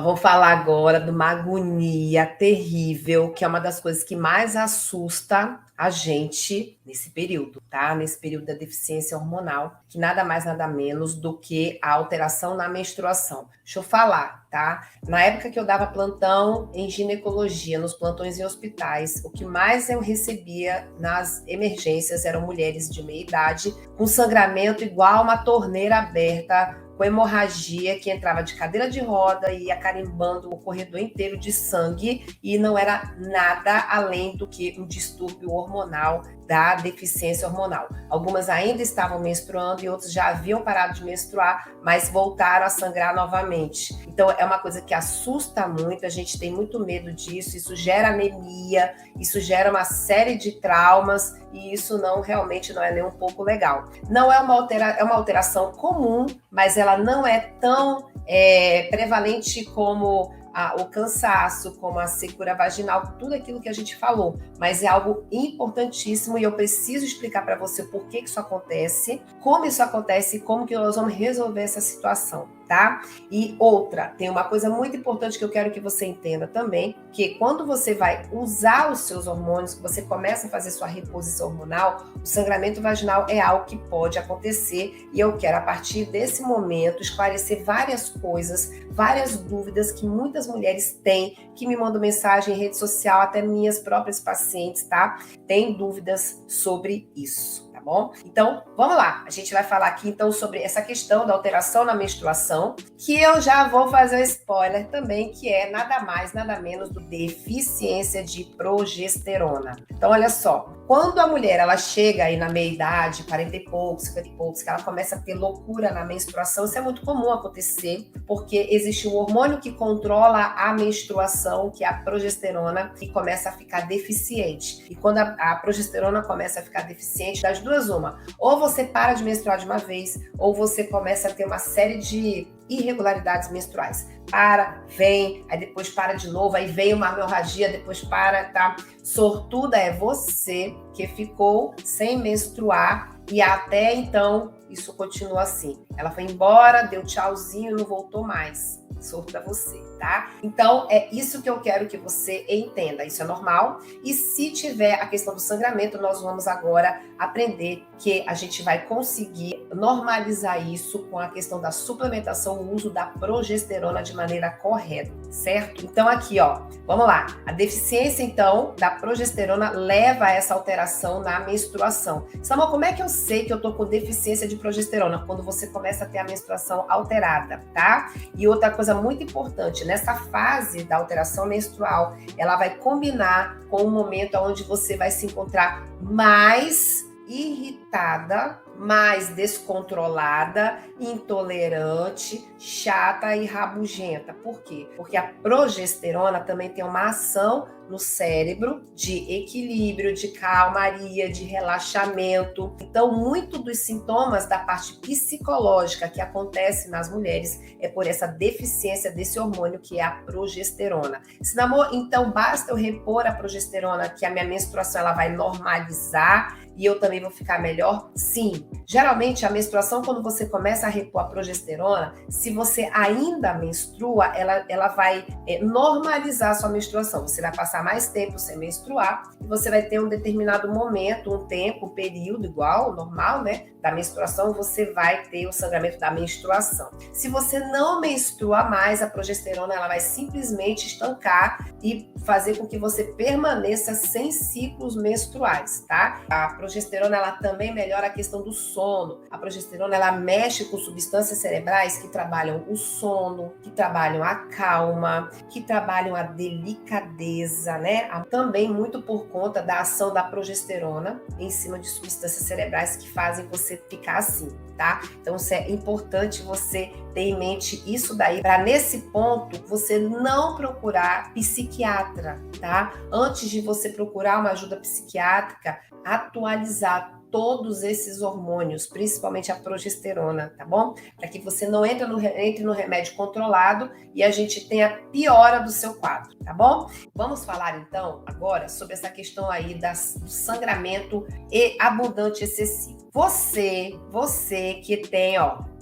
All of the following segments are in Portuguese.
vou falar agora de uma agonia terrível, que é uma das coisas que mais assusta a gente nesse período, tá? Nesse período da deficiência hormonal, que nada mais, nada menos do que a alteração na menstruação. Deixa eu falar, tá? Na época que eu dava plantão em ginecologia, nos plantões em hospitais, o que mais eu recebia nas emergências eram mulheres de meia idade com sangramento igual uma torneira aberta, com hemorragia, que entrava de cadeira de roda e ia carimbando o corredor inteiro de sangue, e não era nada além do que um distúrbio hormonal da deficiência hormonal. Algumas ainda estavam menstruando e outras já haviam parado de menstruar, mas voltaram a sangrar novamente. Então é uma coisa que assusta muito, a gente tem muito medo disso, isso gera anemia, isso gera uma série de traumas, e isso realmente não é nem um pouco legal. Não é é uma alteração comum, mas ela não é tão prevalente como o cansaço, como a secura vaginal, tudo aquilo que a gente falou, mas é algo importantíssimo e eu preciso explicar para você por que isso acontece, como isso acontece e como que nós vamos resolver essa situação, tá? E outra, tem uma coisa muito importante que eu quero que você entenda também, que quando você vai usar os seus hormônios, que você começa a fazer sua reposição hormonal, o sangramento vaginal é algo que pode acontecer, e eu quero, a partir desse momento, esclarecer várias coisas, várias dúvidas que muitas mulheres têm, que me mandam mensagem em rede social, até minhas próprias pacientes, tá? Tem dúvidas sobre isso, tá bom? Então, vamos lá. A gente vai falar aqui, então, sobre essa questão da alteração na menstruação, que eu já vou fazer um spoiler também, que é nada mais, nada menos do deficiência de progesterona. Então, olha só, quando a mulher, ela chega aí na meia-idade, 40 e poucos, 50 e poucos, que ela começa a ter loucura na menstruação, isso é muito comum acontecer, porque existe um hormônio que controla a menstruação, que é a progesterona, que começa a ficar deficiente. E quando a progesterona começa a ficar deficiente, das duas uma, ou você para de menstruar de uma vez, ou você começa a ter uma série de irregularidades menstruais. Para, vem, aí depois para de novo, aí vem uma hemorragia, depois para, tá? Sortuda é você que ficou sem menstruar e até então isso continua assim. Ela foi embora, deu tchauzinho e não voltou mais. Sortuda você, tá? Então, é isso que eu quero que você entenda. Isso é normal. E se tiver a questão do sangramento, nós vamos agora aprender que a gente vai conseguir normalizar isso com a questão da suplementação, o uso da progesterona de maneira correta, certo? Então, aqui, ó, vamos lá. A deficiência, então, da progesterona leva a essa alteração na menstruação. Samuel, como é que eu sei que eu tô com deficiência de progesterona? Quando você começa a ter a menstruação alterada, tá? E outra coisa muito importante, nessa fase da alteração menstrual, ela vai combinar com o momento onde você vai se encontrar mais irritada, mais descontrolada, intolerante, chata e rabugenta. Por quê? Porque a progesterona também tem uma ação no cérebro de equilíbrio, de calmaria, de relaxamento. Então, muito dos sintomas da parte psicológica que acontece nas mulheres é por essa deficiência desse hormônio que é a progesterona. Sinamor, então basta eu repor a progesterona que a minha menstruação ela vai normalizar e eu também vou ficar melhor? Sim. Geralmente, a menstruação, quando você começa a repor a progesterona, se você ainda menstrua, ela vai normalizar a sua menstruação. Você vai passar mais tempo sem menstruar e você vai ter um determinado momento, um tempo, um período igual, normal, né? Da menstruação, você vai ter o sangramento da menstruação. Se você não menstrua mais, a progesterona ela vai simplesmente estancar e fazer com que você permaneça sem ciclos menstruais, tá? A progesterona ela também melhora a questão do sono. A progesterona ela mexe com substâncias cerebrais que trabalham o sono, que trabalham a calma, que trabalham a delicadeza, né? Também muito por conta da ação da progesterona em cima de substâncias cerebrais que fazem você ficar assim, tá? Então, isso é importante você ter em mente isso daí, para nesse ponto você não procurar psiquiatra, tá? Antes de você procurar uma ajuda psiquiátrica, atualizar todos esses hormônios, principalmente a progesterona, tá bom? Para que você não entre no remédio controlado e a gente tenha piora do seu quadro, tá bom? Vamos falar então agora sobre essa questão aí do sangramento e abundante excessivo. Você que tem,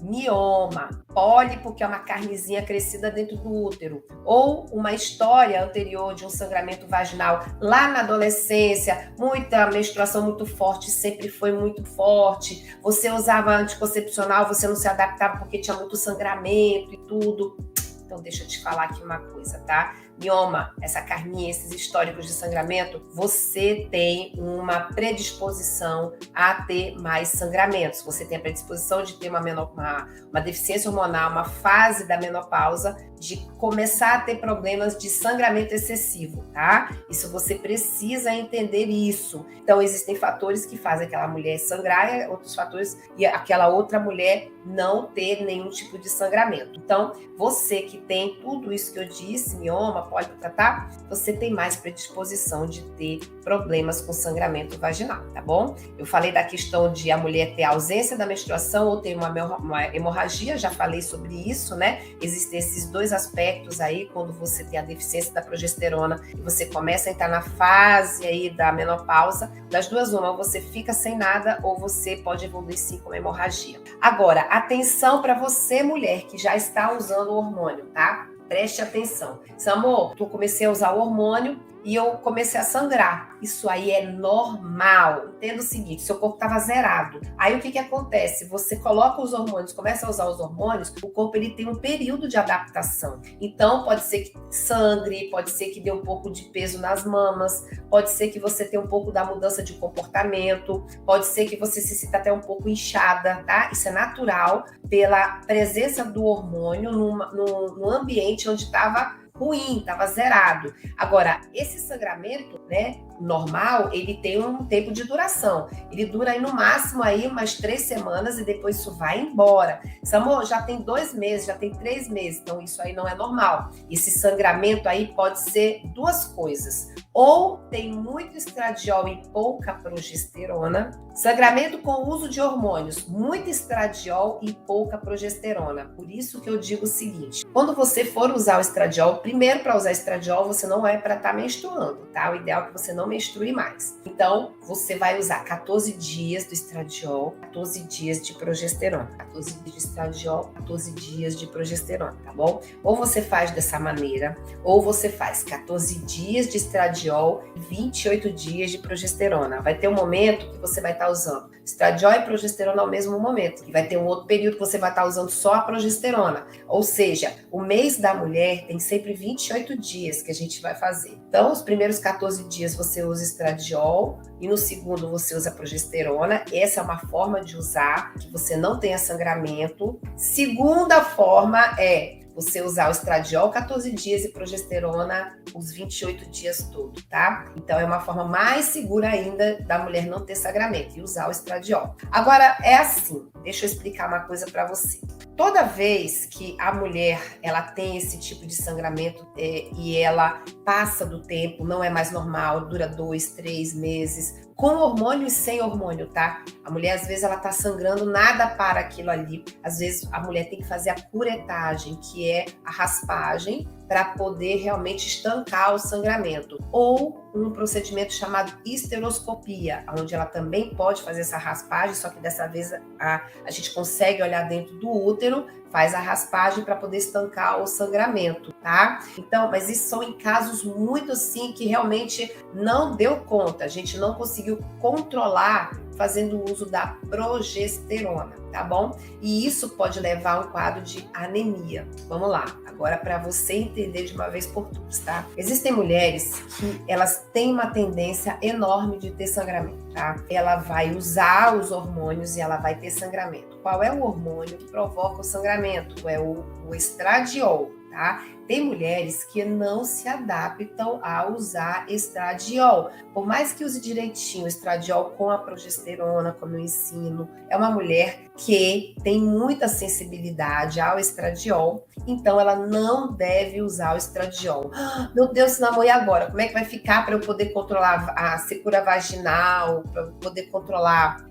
mioma, pólipo, que é uma carnezinha crescida dentro do útero, ou uma história anterior de um sangramento vaginal lá na adolescência, muita menstruação muito forte, sempre foi muito forte, você usava anticoncepcional, você não se adaptava porque tinha muito sangramento e tudo. Então, deixa eu te falar aqui uma coisa, tá? Mioma, essa carninha, esses históricos de sangramento, você tem uma predisposição a ter mais sangramentos. Você tem a predisposição de ter uma deficiência hormonal, uma fase da menopausa, de começar a ter problemas de sangramento excessivo, tá? Isso você precisa entender isso. Então, existem fatores que fazem aquela mulher sangrar, outros fatores e aquela outra mulher não ter nenhum tipo de sangramento. Então, você que tem tudo isso que eu disse, mioma, pólipo, tá? Você tem mais predisposição de ter problemas com sangramento vaginal, tá bom? Eu falei da questão de a mulher ter ausência da menstruação ou ter uma hemorragia, já falei sobre isso, né? Existem esses dois aspectos aí, quando você tem a deficiência da progesterona e você começa a entrar na fase aí da menopausa, das duas uma, ou você fica sem nada ou você pode evoluir sim com uma hemorragia. Agora, atenção para você, mulher, que já está usando o hormônio, tá? Preste atenção. Amor, eu comecei a usar o hormônio e eu comecei a sangrar. Isso aí é normal. Entenda o seguinte, seu corpo estava zerado. Aí o que acontece? Você coloca os hormônios, começa a usar os hormônios, o corpo ele tem um período de adaptação. Então pode ser que sangre, pode ser que dê um pouco de peso nas mamas, pode ser que você tenha um pouco da mudança de comportamento, pode ser que você se sinta até um pouco inchada, tá? Isso é natural pela presença do hormônio num ambiente onde estava ruim, estava zerado. Agora, esse sangramento, né, normal, ele tem um tempo de duração. Ele dura aí no máximo aí umas 3 semanas e depois isso vai embora. Amor, já tem 2 meses, já tem 3 meses, então isso aí não é normal. Esse sangramento aí pode ser duas coisas. Ou tem muito estradiol e pouca progesterona. Sangramento com uso de hormônios, muito estradiol e pouca progesterona. Por isso que eu digo o seguinte, quando você for usar o estradiol, primeiro para usar estradiol, você não é para estar menstruando, tá? O ideal é que você não menstrue mais. Então, você vai usar 14 dias do estradiol, 14 dias de progesterona. 14 dias de estradiol, 14 dias de progesterona, tá bom? Ou você faz dessa maneira, ou você faz 14 dias de estradiol e 28 dias de progesterona. Vai ter um momento que você vai estar usando estradiol e progesterona ao mesmo momento. E vai ter um outro período que você vai estar usando só a progesterona. Ou seja, o mês da mulher tem sempre 28 dias que a gente vai fazer. Então, os primeiros 14 dias você usa estradiol e no segundo você usa progesterona. Essa é uma forma de usar, que você não tenha sangramento. Segunda forma é você usar o estradiol 14 dias e progesterona os 28 dias todo, tá? Então é uma forma mais segura ainda da mulher não ter sangramento e usar o estradiol. Agora é assim, deixa eu explicar uma coisa para você. Toda vez que a mulher ela tem esse tipo de sangramento e ela passa do tempo, não é mais normal, dura 2, 3 meses, com hormônio e sem hormônio, tá? A mulher, às vezes, ela tá sangrando, nada para aquilo ali. Às vezes, a mulher tem que fazer a curetagem, que é a raspagem, para poder realmente estancar o sangramento. Ou um procedimento chamado histeroscopia, onde ela também pode fazer essa raspagem, só que dessa vez a gente consegue olhar dentro do útero, faz a raspagem para poder estancar o sangramento, tá? Então, mas isso são em casos muito assim que realmente não deu conta, a gente não conseguiu controlar fazendo uso da progesterona, tá bom? E isso pode levar a um quadro de anemia. Vamos lá, agora para você entender de uma vez por todas, tá? Existem mulheres que elas têm uma tendência enorme de ter sangramento, tá? Ela vai usar os hormônios e ela vai ter sangramento. Qual é o hormônio que provoca o sangramento? É o estradiol, tá? Tem mulheres que não se adaptam a usar estradiol. Por mais que use direitinho o estradiol com a progesterona, como eu ensino, é uma mulher que tem muita sensibilidade ao estradiol, então ela não deve usar o estradiol. Meu Deus, namoro, e agora? Como é que vai ficar para eu poder controlar a secura vaginal, para eu poder controlar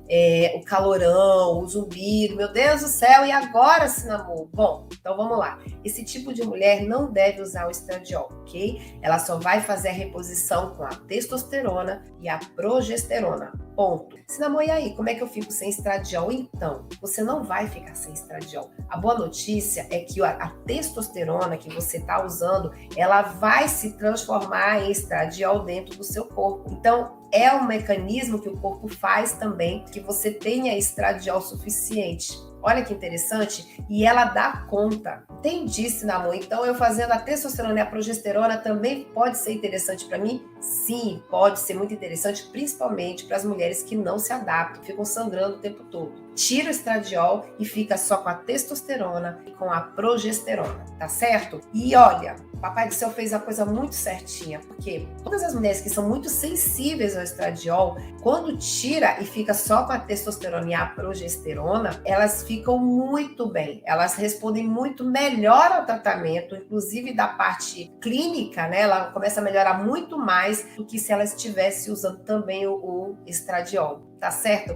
o calorão, o zumbido, meu Deus do céu, e agora, Cinnamon? Bom, então vamos lá. Esse tipo de mulher não deve usar o estradiol, ok? Ela só vai fazer a reposição com a testosterona e a progesterona. Ponto. Cinnamon, e aí, como é que eu fico sem estradiol? Então, você não vai ficar sem estradiol. A boa notícia é que a testosterona que você está usando, ela vai se transformar em estradiol dentro do seu corpo. Então, é um mecanismo que o corpo faz também que você tenha estradiol suficiente. Olha que interessante. E ela dá conta. Entendi, Cinnamon. Então, eu fazendo a testosterona e a progesterona também pode ser interessante para mim? Sim, pode ser muito interessante, principalmente para as mulheres que não se adaptam, ficam sangrando o tempo todo. Tira o estradiol e fica só com a testosterona e com a progesterona, tá certo? E olha, o Papai do Céu fez a coisa muito certinha, porque todas as mulheres que são muito sensíveis ao estradiol, quando tira e fica só com a testosterona e a progesterona, elas ficam muito bem, elas respondem muito melhor ao tratamento, inclusive da parte clínica, né? Ela começa a melhorar muito mais do que se ela estivesse usando também o estradiol, tá certo?